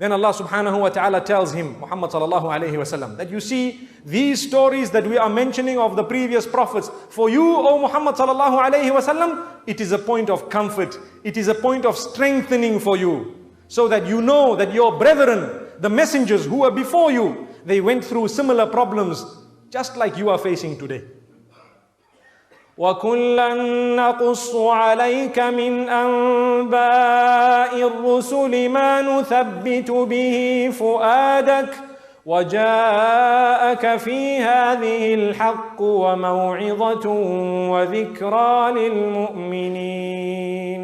Then Allah subhanahu wa ta'ala tells him, Muhammad sallallahu alayhi wasallam, that you see these stories that we are mentioning of the previous prophets, for you, O Muhammad sallallahu alayhi wasallam, it is a point of comfort. It is a point of strengthening for you, so that you know that your brethren, the messengers who were before you, they went through similar problems just like you are facing today. وَكُلًّا نَقُصُّ عَلَيْكَ مِنْ أَنْبَاءِ الرُّسُلِ مَا نُثَبِّتُ بِهِ فُؤَادَكَ وَجَاءَكَ فِي هَذِهِ الْحَقُّ وَمَوْعِظَةٌ وَذِكْرَى لِلْمُؤْمِنِينَ.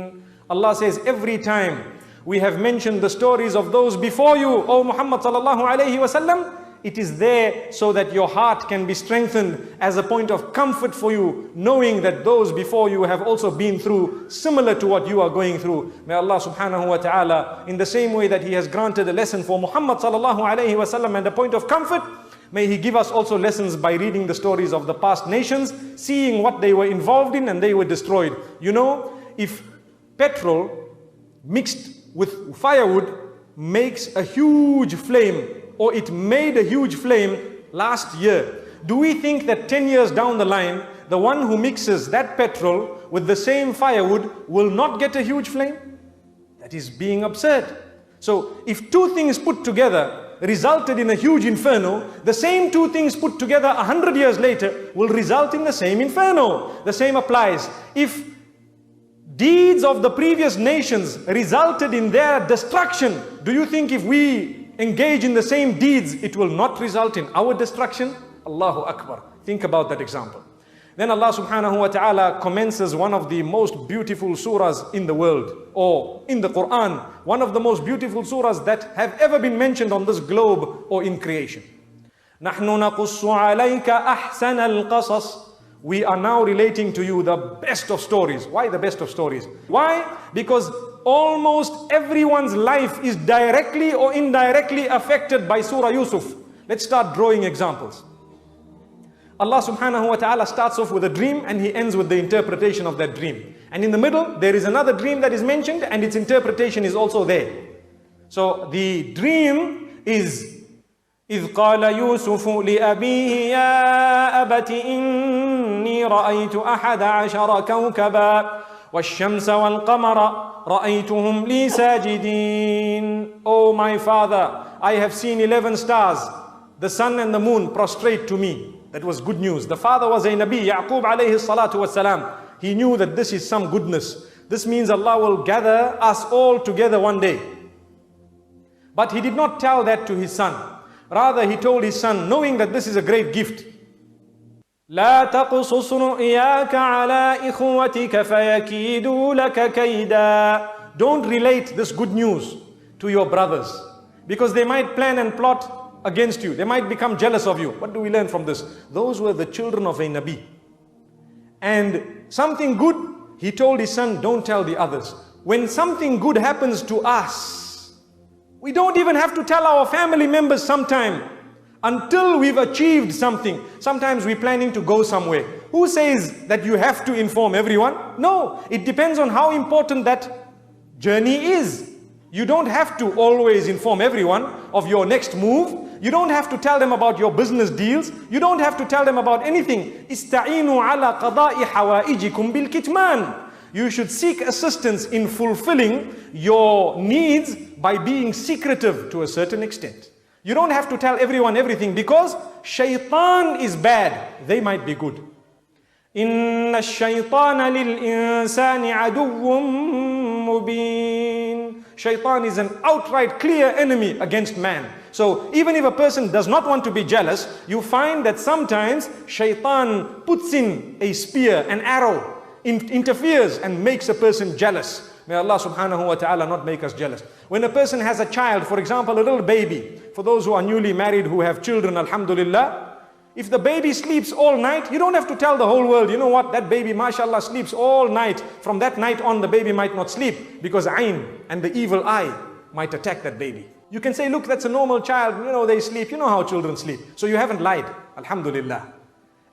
Allah says, every time we have mentioned the stories of those before you, O Muhammad sallallahu alayhi wasallam, it is there so that your heart can be strengthened as a point of comfort for you, knowing that those before you have also been through similar to what you are going through. May Allah subhanahu wa ta'ala, in the same way that He has granted a lesson for Muhammad sallallahu alayhi wasallam and a point of comfort, may He give us also lessons by reading the stories of the past nations, seeing what they were involved in and they were destroyed. You know, if petrol mixed with firewood makes a huge flame, or it made a huge flame last year, do we think that 10 years down the line, the one who mixes that petrol with the same firewood will not get a huge flame? That is being absurd. So if two things put together resulted in a huge inferno, the same two things put together 100 years later will result in the same inferno. The same applies. If deeds of the previous nations resulted in their destruction, do you think if we engage in the same deeds, it will not result in our destruction? Allahu Akbar. Think about that example. Then Allah subhanahu wa ta'ala commences one of the most beautiful surahs in the world, or in the Quran, one of the most beautiful surahs that have ever been mentioned on this globe or in creation. نَحْنُ نَقُصُّ عَلَيْكَ أَحْسَنَ الْقَصَصِ. We are now relating to you the best of stories. Why the best of stories? Why? Because almost everyone's life is directly or indirectly affected by Surah Yusuf. Let's start drawing examples. Allah subhanahu wa ta'ala starts off with a dream and He ends with the interpretation of that dream. And in the middle, there is another dream that is mentioned and its interpretation is also there. So the dream is إذ قال يوسف لأبيه يا أبت إني رأيت أحد عشر كوكبا والشمس والقمر رأيتهم لي ساجدين. Oh my father, I have seen 11 stars, the sun and the moon prostrate to me. That was good news. The father was a Nabi, Yaqub alayhi salatu wasalam. He knew that this is some goodness. This means Allah will gather us all together one day. But he did not tell that to his son. Rather, he told his son, knowing that this is a great gift, لا تقصص رؤياك على إخوتك فيكيدوا لك كيدا. Don't relate this good news to your brothers, because they might plan and plot against you. They might become jealous of you. What do we learn from this? Those were the children of a Nabi. And something good, he told his son, don't tell the others. When something good happens to us, we don't even have to tell our family members sometime until we've achieved something. Sometimes we're planning to go somewhere. Who says that you have to inform everyone? No, it depends on how important that journey is. You don't have to always inform everyone of your next move. You don't have to tell them about your business deals. You don't have to tell them about anything. Ista'inu ala qada'i hawaijikum bil kitman. You should seek assistance in fulfilling your needs by being secretive to a certain extent. You don't have to tell everyone everything, because shaitan is bad. They might be good. إِنَّ الشَّيْطَانَ لِلْإِنسَانِ عَدُوٌّ مُبِينٌ. Shaitan is an outright clear enemy against man. So even if a person does not want to be jealous, you find that sometimes shaitan puts in a spear, an arrow, interferes and makes a person jealous. May Allah subhanahu wa ta'ala not make us jealous. When a person has a child, for example, a little baby, for those who are newly married who have children, alhamdulillah, if the baby sleeps all night, you don't have to tell the whole world, you know what, that baby, mashallah, sleeps all night. From that night on, the baby might not sleep, because ayn and the evil eye might attack that baby. You can say, look, that's a normal child, you know, they sleep, you know how children sleep. So you haven't lied, alhamdulillah.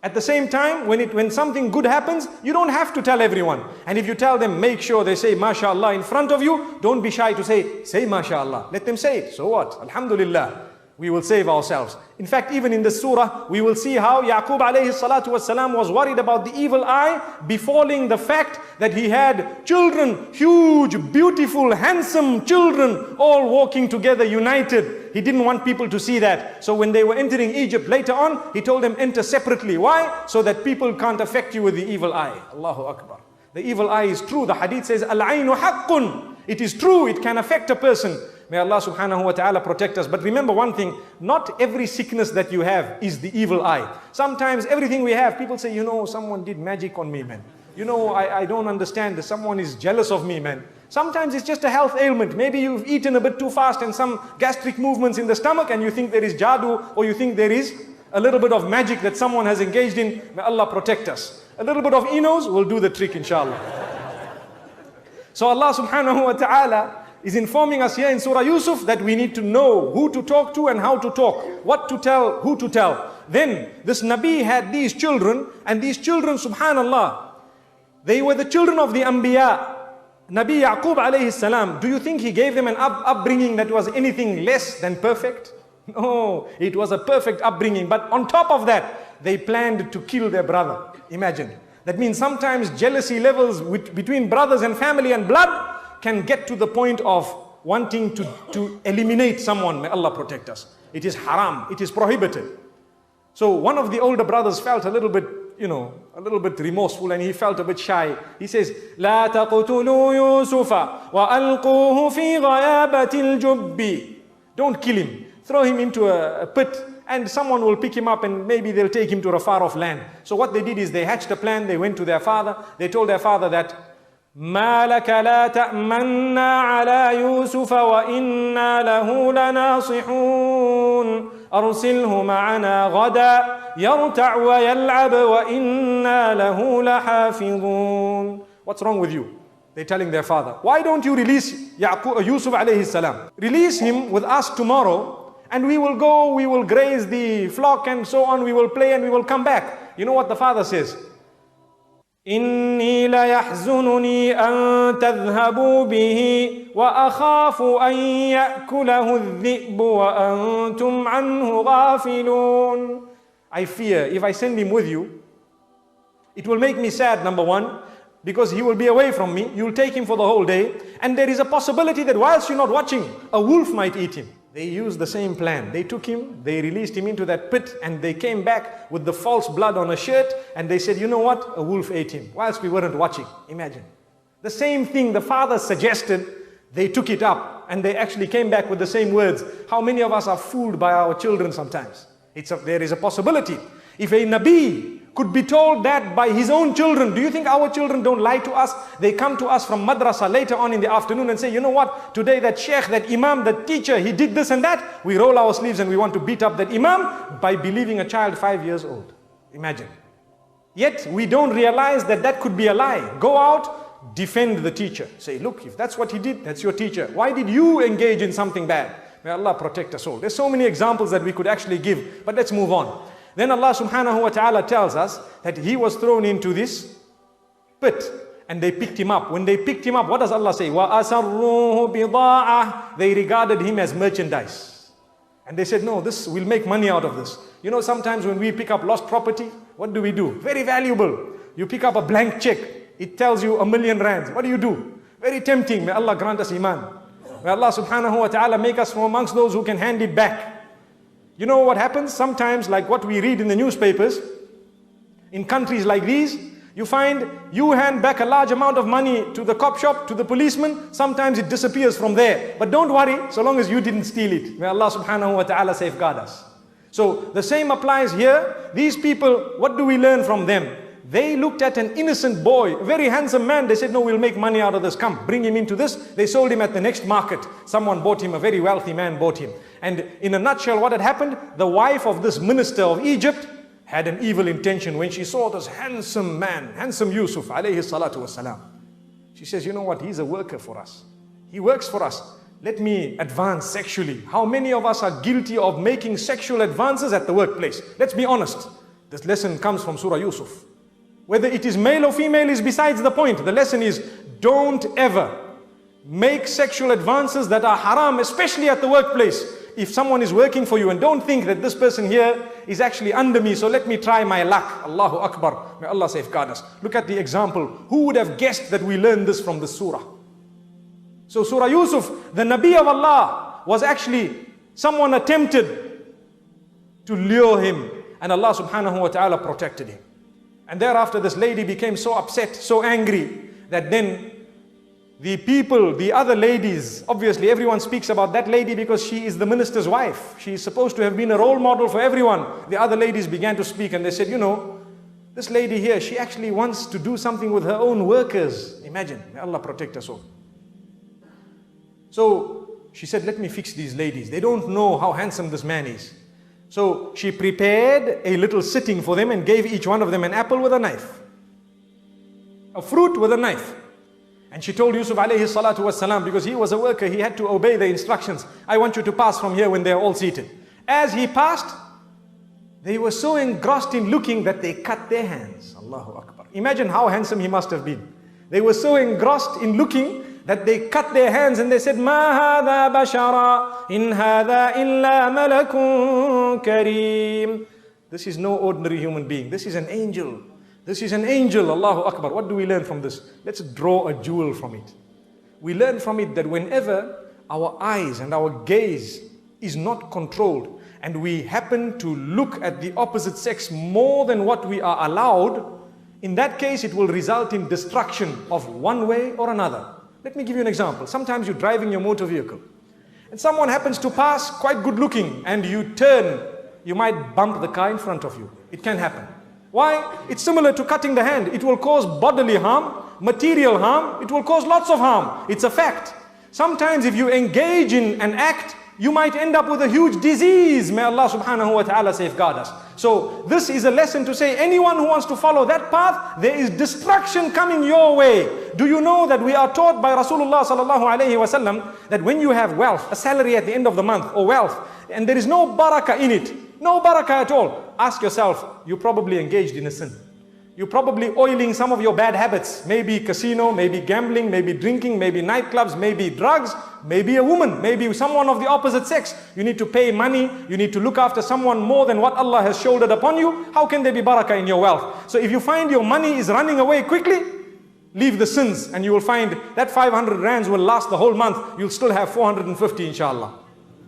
At the same time, when something good happens, you don't have to tell everyone. And if you tell them, make sure they say MashaAllah in front of you. Don't be shy to say MashaAllah. Let them say it. So what? Alhamdulillah. We will save ourselves. In fact, even in the surah, we will see how Yaqub alayhi salatu wasalam was worried about the evil eye befalling the fact that he had children, huge, beautiful, handsome children, all walking together, united. He didn't want people to see that. So when they were entering Egypt later on, he told them enter separately. Why? So that people can't affect you with the evil eye. Allahu Akbar. The evil eye is true. The hadith says, Al-aynu haqqun. It is true. It can affect a person. May Allah subhanahu wa ta'ala protect us. But remember one thing, not every sickness that you have is the evil eye. Sometimes everything we have, people say, you know, someone did magic on me, man. You know, I don't understand. Someone is jealous of me, man. Sometimes it's just a health ailment. Maybe you've eaten a bit too fast and some gastric movements in the stomach and you think there is jadoo, or you think there is a little bit of magic that someone has engaged in. May Allah protect us. A little bit of Enos will do the trick, inshallah. So Allah subhanahu wa ta'ala is informing us here in Surah Yusuf that we need to know who to talk to and how to talk, what to tell, who to tell. Then this Nabi had these children, and these children, subhanallah, they were the children of the Anbiya. Nabi Yaqub alayhi salam, do you think he gave them an upbringing that was anything less than perfect? No, it was a perfect upbringing. But on top of that, they planned to kill their brother. Imagine. That means sometimes jealousy levels between brothers and family and blood can get to the point of wanting to eliminate someone. May Allah protect us. It is haram. It is prohibited. So one of the older brothers felt a little bit, a little bit remorseful, and he felt a bit shy. He says, لا تقتلوا يوسف وألقوه في غيابة الجب. Don't kill him. Throw him into a pit, and someone will pick him up and maybe they'll take him to a far off land. So what they did is they hatched a plan. They went to their father. They told their father that, ما لك لا تأمنا على يوسف وإنا له لناصحون أرسله معنا غدا يرتع ويلعب وإنا له لحافظون. What's wrong with you? They're telling their father, why don't you release Yusuf alayhi salam? Release him with us tomorrow, and we will go, we will graze the flock and so on, we will play and we will come back. You know what the father says? إني ليحزنني أن تذهبوا به وأخاف أن يأكله الذئب وأنتم عنه غافلون. I fear if I send him with you, it will make me sad, number one, because he will be away from me. You'll take him for the whole day, and there is a possibility that whilst you're not watching, a wolf might eat him. They used the same plan. They took him, they released him into that pit, and they came back with the false blood on a shirt, and they said, you know what? A wolf ate him, whilst we weren't watching. Imagine. The same thing the father suggested, they took it up, and they actually came back with the same words. How many of us are fooled by our children sometimes? There is a possibility. If a Nabi could be told that by his own children, do you think our children don't lie to us? They come to us from madrasa later on in the afternoon and say, you know what, today that sheikh, that imam, that teacher, he did this and that. We roll our sleeves and we want to beat up that imam by believing a child 5 years old. Imagine. Yet we don't realize that that could be a lie. Go out, defend the teacher. Say, look, if that's what he did, that's your teacher. Why did you engage in something bad? May Allah protect us all. There's so many examples that we could actually give, but let's move on. Then Allah subhanahu wa ta'ala tells us that he was thrown into this pit and they picked him up. When they picked him up, what does Allah say? وَأَسَرُّوهُ بِضَاعَةً. They regarded him as merchandise. And they said, no, we'll make money out of this. You know, sometimes when we pick up lost property, what do we do? Very valuable. You pick up a blank check. It tells you 1,000,000 rands. What do? Very tempting. May Allah grant us iman. May Allah subhanahu wa ta'ala make us from amongst those who can hand it back. You know what happens? Sometimes, like what we read in the newspapers, in countries like these, you find you hand back a large amount of money to the cop shop, to the policeman, sometimes it disappears from there. But don't worry, so long as you didn't steal it. May Allah subhanahu wa ta'ala safeguard us. So the same applies here. These people, what do we learn from them? They looked at an innocent boy, a very handsome man. They said, no, we'll make money out of this. Come, bring him into this. They sold him at the next market. Someone bought him, a very wealthy man bought him. And in a nutshell, what had happened? The wife of this minister of Egypt had an evil intention when she saw this handsome man, handsome Yusuf, alayhi salatu wasalam. She says, you know what? He's a worker for us. He works for us. Let me advance sexually. How many of us are guilty of making sexual advances at the workplace? Let's be honest. This lesson comes from Surah Yusuf. Whether it is male or female is besides the point. The lesson is, don't ever make sexual advances that are haram, especially at the workplace. If someone is working for you, and don't think that this person here is actually under me, so let me try my luck. Allahu Akbar. May Allah safeguard us. Look at the example. Who would have guessed that we learned this from this surah? So Surah Yusuf, the Nabi of Allah, was actually someone attempted to lure him, and Allah subhanahu wa ta'ala protected him. And thereafter this lady became so upset, so angry, that then the people, the other ladies, obviously everyone speaks about that lady because she is the minister's wife. She is supposed to have been a role model for everyone. The other ladies began to speak and they said, you know, this lady here, she actually wants to do something with her own workers. Imagine, may Allah protect us all. So she said, let me fix these ladies. They don't know how handsome this man is. So she prepared a little sitting for them and gave each one of them an apple with a knife. A fruit with a knife. And she told Yusuf alayhi salatu wasalam, because he was a worker, he had to obey the instructions. I want you to pass from here when they are all seated. As he passed, they were so engrossed in looking that they cut their hands. Allahu Akbar. Imagine how handsome he must have been. They were so engrossed in looking that they cut their hands and they said, Ma hadha bashara, in hadha illa malakun kareem. This is no ordinary human being. This is an angel. This is an angel. Allahu Akbar. What do we learn from this? Let's draw a jewel from it. We learn from it that whenever our eyes and our gaze is not controlled and we happen to look at the opposite sex more than what we are allowed, in that case it will result in destruction of one way or another. Let me give you an example. Sometimes you're driving your motor vehicle and someone happens to pass quite good looking and you turn, you might bump the car in front of you. It can happen. Why? It's similar to cutting the hand. It will cause bodily harm, material harm. It will cause lots of harm. It's a fact. Sometimes if you engage in an act, you might end up with a huge disease. May Allah subhanahu wa ta'ala safeguard us. So this is a lesson to say, anyone who wants to follow that path, there is destruction coming your way. Do you know that we are taught by Rasulullah sallallahu alayhi wa sallam that when you have wealth, a salary at the end of the month or wealth, and there is no barakah in it, no barakah at all, ask yourself, you probably engaged in a sin. You're probably oiling some of your bad habits. Maybe casino, maybe gambling, maybe drinking, maybe nightclubs, maybe drugs, maybe a woman, maybe someone of the opposite sex. You need to pay money, you need to look after someone more than what Allah has shouldered upon you. How can there be barakah in your wealth? So if you find your money is running away quickly, leave the sins and you will find that 500 rands will last the whole month. You'll still have 450 inshallah.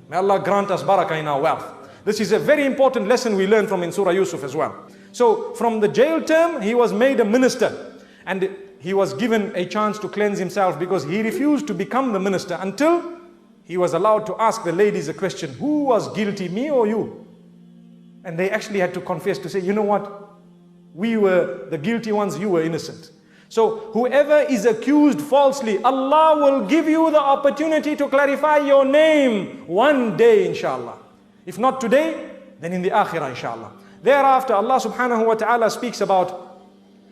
May Allah grant us barakah in our wealth. This is a very important lesson we learn from in Surah Yusuf as well. So from the jail term, he was made a minister and he was given a chance to cleanse himself because he refused to become the minister until he was allowed to ask the ladies a question, who was guilty, me or you? And they actually had to confess to say, you know what? We were the guilty ones, you were innocent. So whoever is accused falsely, Allah will give you the opportunity to clarify your name one day inshallah. If not today, then in the akhirah inshallah. Thereafter Allah subhanahu wa ta'ala speaks about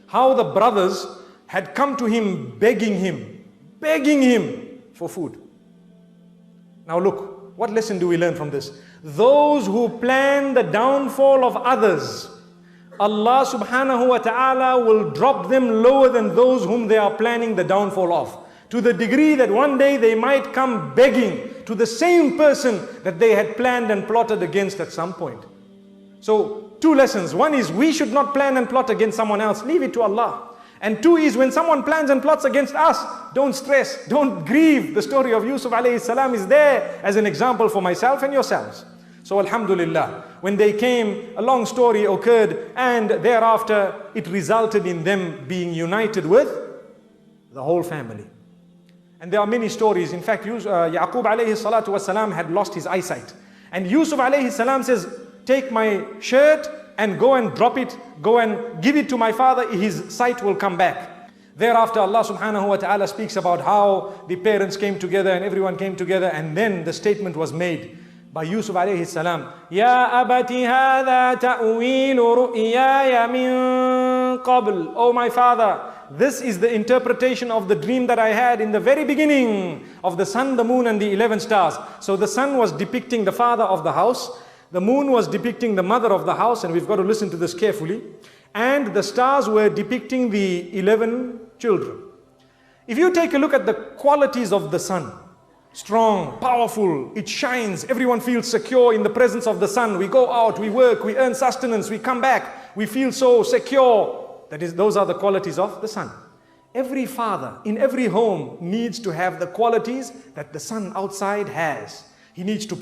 how the brothers had come to him begging him for food. Now look, what lesson do we learn from this? Those who plan the downfall of others, Allah subhanahu wa ta'ala will drop them lower than those whom they are planning the downfall of. To the degree that one day they might come begging to the same person that they had planned and plotted against at some point. So, two lessons. One is we should not plan and plot against someone else. Leave it to Allah. And two is when someone plans and plots against us, don't stress, don't grieve. The story of Yusuf alayhi salam is there as an example for myself and yourselves. So alhamdulillah, when they came, a long story occurred and thereafter it resulted in them being united with the whole family. And there are many stories. In fact, Yaqub alayhi salatu wasalam had lost his eyesight. And Yusuf alayhi salam says, take my shirt and go and drop it, go and give it to my father, his sight will come back. Thereafter Allah subhanahu wa ta'ala speaks about how the parents came together and everyone came together, and then the statement was made by Yusuf alayhi salam, Ya abati hadha ta'weelu ru'yaya min qabl. Oh my father, this is the interpretation of the dream that I had in the very beginning of the sun, the moon and the 11 stars. So the sun was depicting the father of the house. The moon was depicting the mother of the house, and we've got to listen to this carefully. And the stars were depicting the 11 children. If you take a look at the qualities of the sun, strong, powerful, it shines, everyone feels secure in the presence of the sun. We go out, we work, we earn sustenance, we come back, we feel so secure. Those are the qualities of the sun. Every father in every home needs to have the qualities that the sun outside has. He needs to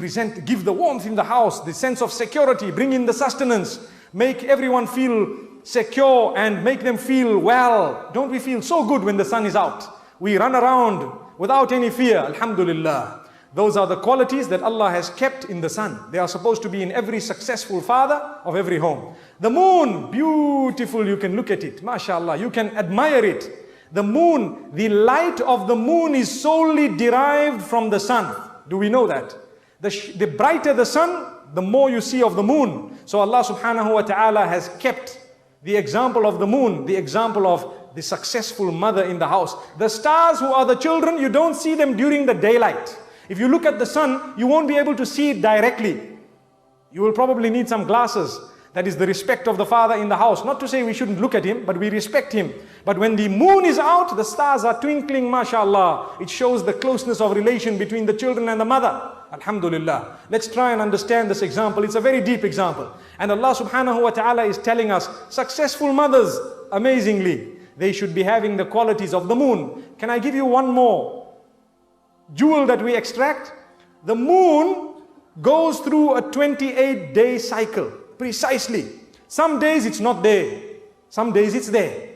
give the warmth in the house, the sense of security, bring in the sustenance, make everyone feel secure and make them feel well. Don't we feel so good when the sun is out? We run around without any fear, alhamdulillah. Those are the qualities that Allah has kept in the sun. They are supposed to be in every successful father of every home. The moon, beautiful, you can look at it, mashallah, you can admire it. The moon, the light of the moon is solely derived from the sun. Do we know that? The brighter the sun, the more you see of the moon. So Allah subhanahu wa ta'ala has kept the example of the moon, the example of the successful mother in the house. The stars, who are the children, you don't see them during the daylight. If you look at the sun, you won't be able to see it directly. You will probably need some glasses. That is the respect of the father in the house. Not to say we shouldn't look at him, but we respect him. But when the moon is out, the stars are twinkling, mashallah. It shows the closeness of relation between the children and the mother. Alhamdulillah. Let's try and understand this example. It's a very deep example. And Allah subhanahu wa ta'ala is telling us, successful mothers, amazingly, they should be having the qualities of the moon. Can I give you one more jewel that we extract? The moon goes through a 28-day cycle, precisely. Some days it's not there, some days it's there.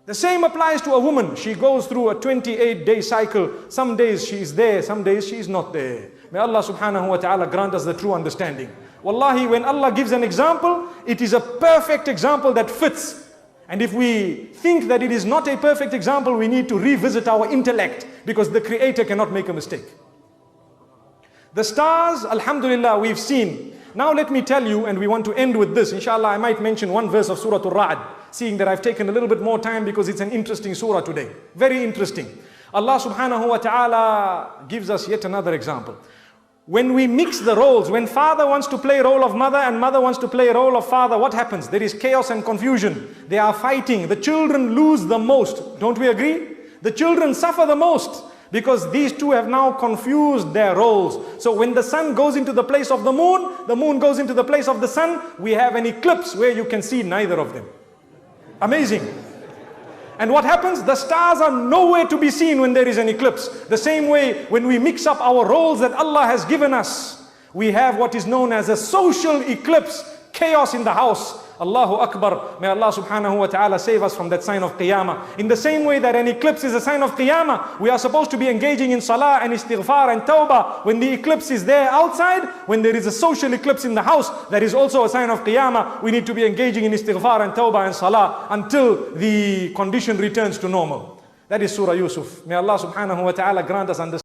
The same applies to a woman. She goes through a 28-day cycle. Some days she is there, some days she is not there. May Allah subhanahu wa ta'ala grant us the true understanding. Wallahi, when Allah gives an example, it is a perfect example that fits. And if we think that it is not a perfect example, we need to revisit our intellect, because the Creator cannot make a mistake. The stars, alhamdulillah, we've seen. Now let me tell you, and we want to end with this. Inshallah, I might mention one verse of Surah Al-Ra'd, seeing that I've taken a little bit more time because it's an interesting surah today. Very interesting. Allah subhanahu wa ta'ala gives us yet another example. When we mix the roles, when father wants to play role of mother and mother wants to play role of father, what happens? There is chaos and confusion. They are fighting. The children lose the most. Don't we agree? The children suffer the most, because these two have now confused their roles. So when the sun goes into the place of the moon goes into the place of the sun, we have an eclipse where you can see neither of them. Amazing. And what happens? The stars are nowhere to be seen when there is an eclipse. The same way, when we mix up our roles that Allah has given us, we have what is known as a social eclipse, chaos in the house. Allahu Akbar. May Allah subhanahu wa ta'ala save us from that sign of Qiyamah. In the same way that an eclipse is a sign of Qiyamah, we are supposed to be engaging in salah and istighfar and tawbah. When the eclipse is there outside, when there is a social eclipse in the house, that is also a sign of Qiyamah. We need to be engaging in istighfar and tawbah and salah until the condition returns to normal. That is Surah Yusuf. May Allah subhanahu wa ta'ala grant us understanding.